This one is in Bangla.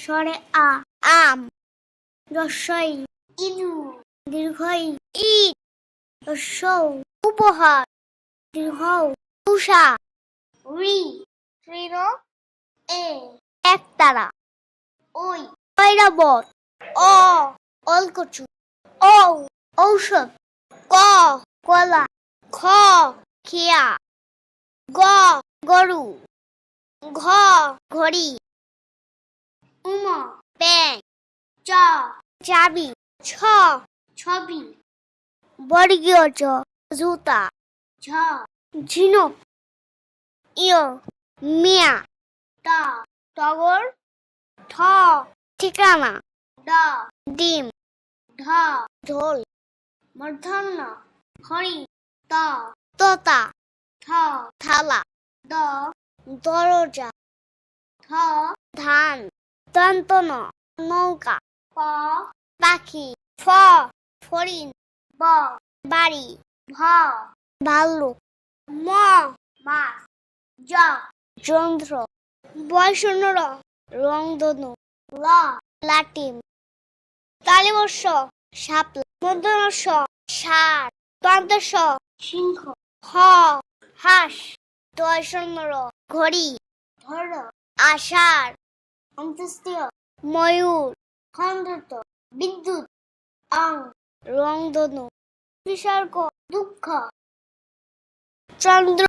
স্বরে আ আম। রস্বই ইদু। দীর্ঘই ঈদ। রস্বৌ উপহার। দীর্ঘৌ উষা। ঋ তৃণ এ একতারা। ওই ঐরাবত। অ অলকচু। ঔ ঔষধ। ক কলা। খ খেয়া। গ গরু। ঘ ঘড়ি। উম ব্যাঙ। চ চাবি। ছ ছবি। বর্গীয় জ জুতা। ঝ ঝিনুক। ইয় মিয়া। ট টগর। ঠ ঠিকানা। ড ডিম। ঢ ঢোল। মূর্ধন্য হরিণ। ত তোতা। থ থালা। দ দরজা। ধ ধান। দন্ত ন নৌকা। প পাখি। ফ ফড়িং। ব বাড়ি। ভ ভাল্লুক। ম মাছ। জ যন্ত্র। বয়শূন্য র রংধনু। ল লাটিম। তালিবর্ষ শাপলা। মূর্ধন্য ষ ষাঁড়। দন্ত্য স সিংহ। হ হাঁস। দয়শূন্য র ঘড়ি। ধর আষাঢ়। অন্ত্যেষ্টিয় ময়ূর। খন্ডত বিদ্যুৎ। অং রংধনু। বিসর্গ দুঃখ। চন্দ্র।